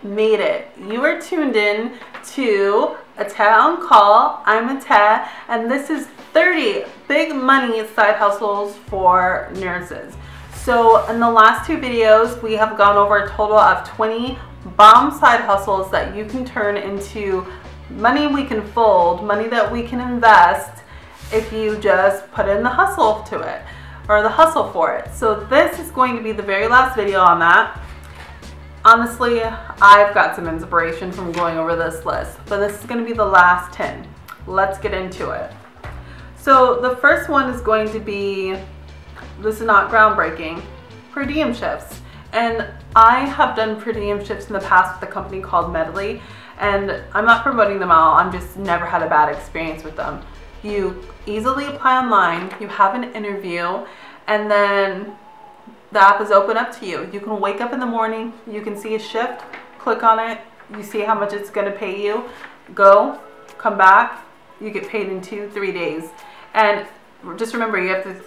made it. You are tuned in to A Tat on Call. I'm a Tat, and this is 30 big money side hustles for nurses. So in the last two videos, we have gone over a total of 20 bomb side hustles that you can turn into money we can fold, money that we can invest if you just put in the hustle to it, or the hustle for it. So this is going to be the very last video on that. Honestly, I've got some inspiration from going over this list, but this is going to be the last 10. Let's get into it. So the first one is going to be, this is not groundbreaking, per diem shifts. And I have done per diem shifts in the past with a company called Medley, and I'm not promoting them all, I'm just never had a bad experience with them. You easily apply online, you have an interview, and then the app is open up to you. You can wake up in the morning, you can see a shift, click on it, you see how much it's going to pay you, go, come back, you get paid in 2-3 days. And just remember, you have to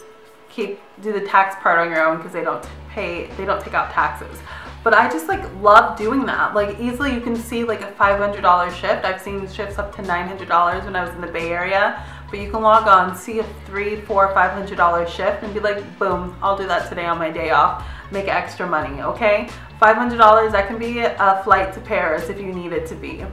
do the tax part on your own because they don't take out taxes. But I just love doing that. Easily you can see a $500 shift. I've seen shifts up to $900 when I was in the Bay Area. But you can log on, see a $300, $400, $500 shift and be like, boom, I'll do that today on my day off. Make extra money, okay? $500, that can be a flight to Paris if you need it to be.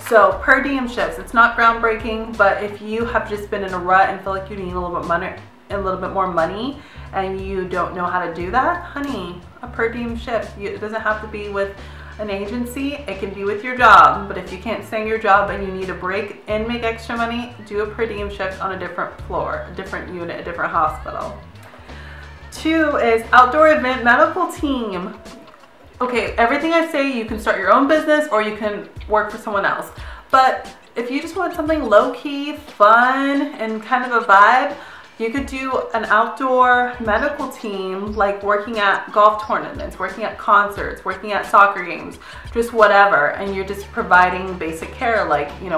So per diem shifts, it's not groundbreaking, but if you have just been in a rut and feel like you need a little bit more money and you don't know how to do that, honey, a per diem shift. It doesn't have to be with an agency, it can be with your job. But if you can't stand your job and you need a break and make extra money, do a per diem shift on a different floor, a different unit, a different hospital. 2 is outdoor event medical team. Okay, everything I say, you can start your own business or you can work for someone else. But if you just want something low-key, fun, and kind of a vibe, you could do an outdoor medical team, like working at golf tournaments, working at concerts, working at soccer games, just whatever. And you're just providing basic care,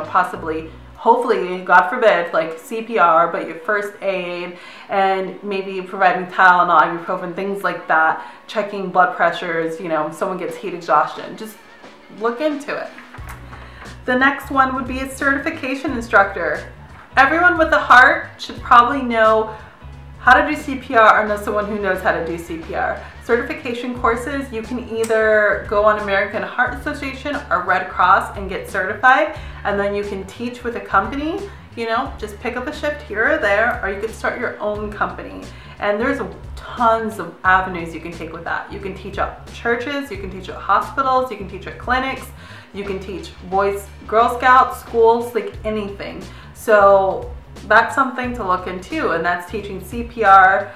possibly, hopefully, God forbid, CPR, but your first aid, and maybe providing Tylenol, ibuprofen, things like that, checking blood pressures, someone gets heat exhaustion. Just look into it. The next one would be a certification instructor. Everyone with a heart should probably know how to do CPR or know someone who knows how to do CPR. Certification courses, you can either go on American Heart Association or Red Cross and get certified, and then you can teach with a company, just pick up a shift here or there, or you could start your own company. And there's tons of avenues you can take with that. You can teach at churches, you can teach at hospitals, you can teach at clinics, you can teach Boys, Girl Scouts, schools, anything. So that's something to look into, and that's teaching CPR,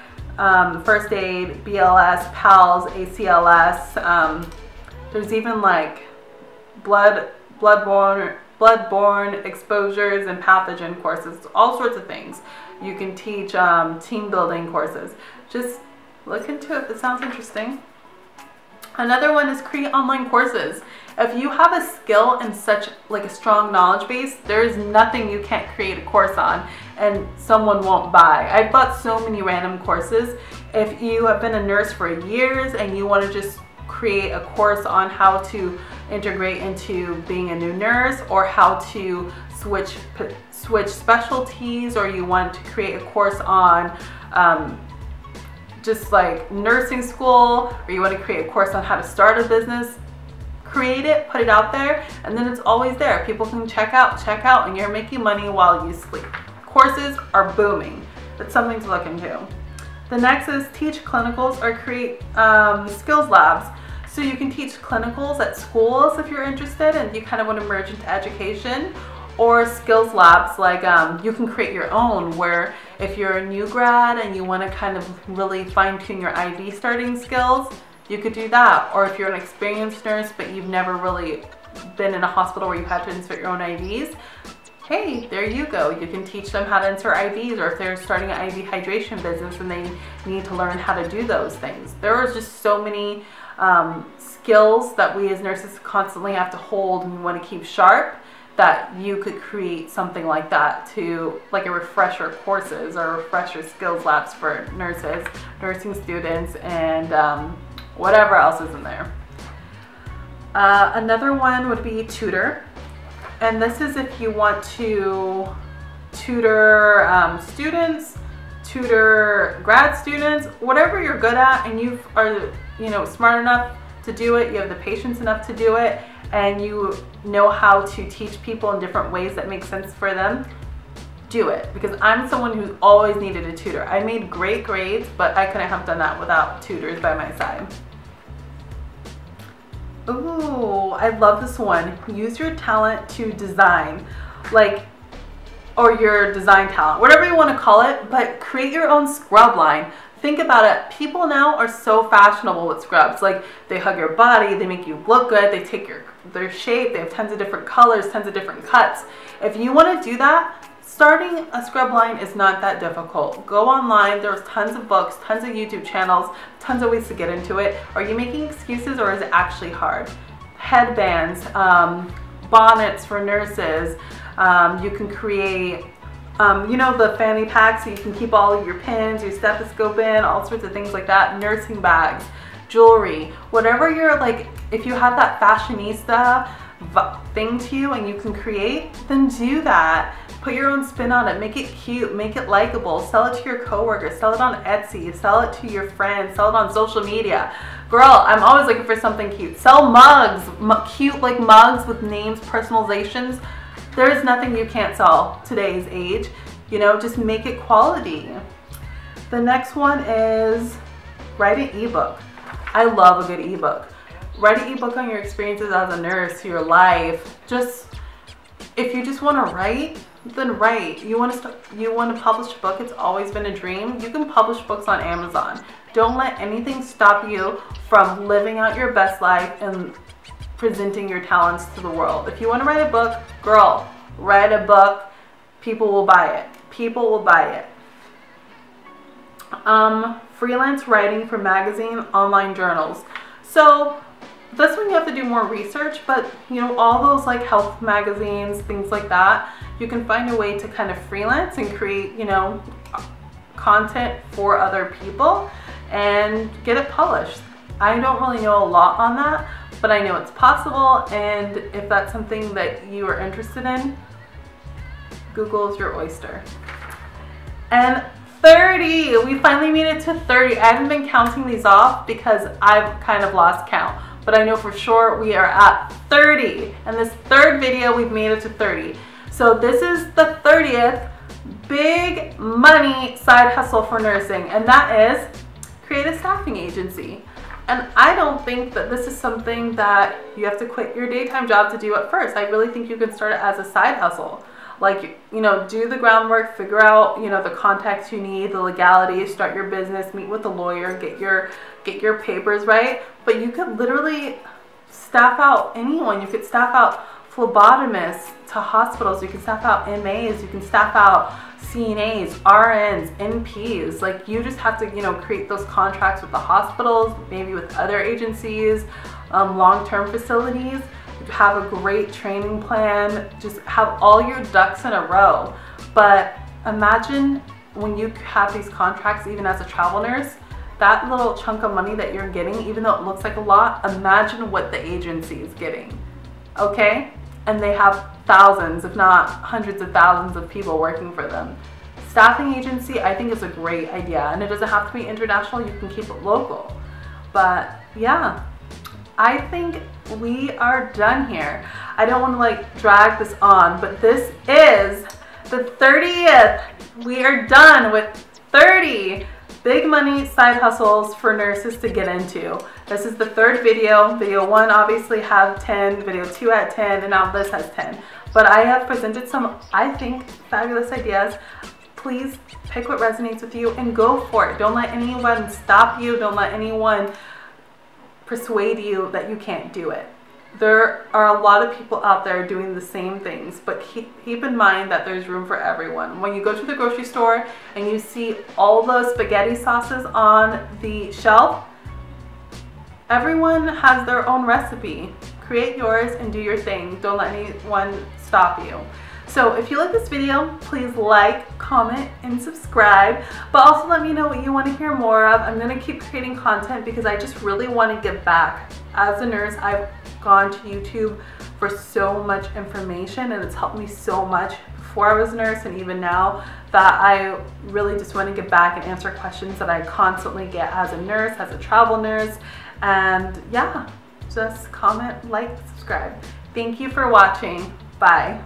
first aid, BLS, PALS, ACLS. There's even bloodborne exposures and pathogen courses, all sorts of things. You can teach team building courses. Just look into it if it sounds interesting. Another one is create online courses. If you have a skill and such a strong knowledge base, there is nothing you can't create a course on and someone won't buy. I've bought so many random courses. If you have been a nurse for years and you want to just create a course on how to integrate into being a new nurse, or how to switch specialties, or you want to create a course on just nursing school, or you want to create a course on how to start a business, create it, put it out there, and then it's always there. People can check out, and you're making money while you sleep. Courses are booming. That's something to look into. The next is teach clinicals or create skills labs. So you can teach clinicals at schools if you're interested and you kind of want to merge into education, or skills labs, you can create your own, where if you're a new grad and you want to kind of really fine-tune your IV starting skills, you could do that. Or if you're an experienced nurse but you've never really been in a hospital where you've had to insert your own IVs, hey, there you go. You can teach them how to insert IVs, or if they're starting an IV hydration business and they need to learn how to do those things. There are just so many skills that we as nurses constantly have to hold and want to keep sharp, that you could create something like that, to a refresher courses or refresher skills labs for nurses, nursing students, and whatever else is in there. Another one would be Tutor. And this is if you want to tutor students, tutor grad students, whatever you're good at, and you are, smart enough to do it, you have the patience enough to do it, and you know how to teach people in different ways that make sense for them, do it. Because I'm someone who always needed a tutor. I made great grades, but I couldn't have done that without tutors by my side. Ooh, I love this one. Use your talent to design, or your design talent, whatever you want to call it, but create your own scrub line. Think about it. People now are so fashionable with scrubs. Like, they hug your body, they make you look good, they take their shape, they have tons of different colors, tons of different cuts. If you want to do that, starting a scrub line is not that difficult. Go online, there's tons of books, tons of YouTube channels, tons of ways to get into it. Are you making excuses, or is it actually hard? Headbands, bonnets for nurses, you can create, the fanny pack so you can keep all of your pins, your stethoscope in, all sorts of things like that, nursing bags, jewelry, whatever you're if you have that fashionista thing to you and you can create, then do that. Put your own spin on it, make it cute, make it likable, sell it to your coworkers, sell it on Etsy, sell it to your friends, sell it on social media. Girl, I'm always looking for something cute. Sell mugs, cute mugs with names, personalizations. There is nothing you can't sell today's age. Just make it quality. The next one is write an ebook. I love a good ebook. Write an ebook on your experiences as a nurse, your life. If you just want to write, then write. You want to publish a book, it's always been a dream. You can publish books on Amazon. Don't let anything stop you from living out your best life and presenting your talents to the world. If you want to write a book, girl, write a book. People will buy it. People will buy it. Freelance writing for magazine, online journals. So this one you have to do more research, but all those health magazines, things like that, you can find a way to kind of freelance and create, content for other people and get it published. I don't really know a lot on that, but I know it's possible, and if that's something that you are interested in, Google is your oyster. And 30, we finally made it to 30. I haven't been counting these off because I've kind of lost count, but I know for sure we are at 30. And this third video, we've made it to 30. So this is the 30th big money side hustle for nursing, and that is create a staffing agency. And I don't think that this is something that you have to quit your daytime job to do at first. I really think you can start it as a side hustle. Do the groundwork, figure out, the contacts you need, the legalities, start your business, meet with a lawyer, get your papers right. But you could literally staff out anyone. You could staff out phlebotomists to hospitals. You can staff out MAs. You can staff out CNAs, RNs, NPs. You just have to, create those contracts with the hospitals, maybe with other agencies, long-term facilities. Have a great training plan, just have all your ducks in a row. But imagine when you have these contracts, even as a travel nurse, that little chunk of money that you're getting, even though it looks like a lot, imagine what the agency is getting, okay? And they have thousands, if not hundreds of thousands of people working for them. Staffing agency, I think, is a great idea, and it doesn't have to be international, you can keep it local. But yeah, I think we are done here. I don't want to drag this on, but this is the 30th. We are done with 30 big money side hustles for nurses to get into. This is the third video. Video 1 obviously had 10, video 2 had 10, and now this has 10. But I have presented some, I think, fabulous ideas. Please pick what resonates with you and go for it. Don't let anyone stop you. Don't let anyone persuade you that you can't do it. There are a lot of people out there doing the same things, but keep in mind that there's room for everyone. When you go to the grocery store and you see all the spaghetti sauces on the shelf, everyone has their own recipe. Create yours and do your thing. Don't let anyone stop you. So if you like this video, please like, comment, and subscribe. But also let me know what you want to hear more of. I'm going to keep creating content because I just really want to give back. As a nurse, I've gone to YouTube for so much information, and it's helped me so much before I was a nurse and even now, that I really just want to get back and answer questions that I constantly get as a nurse, as a travel nurse. And yeah, just comment, like, subscribe. Thank you for watching. Bye.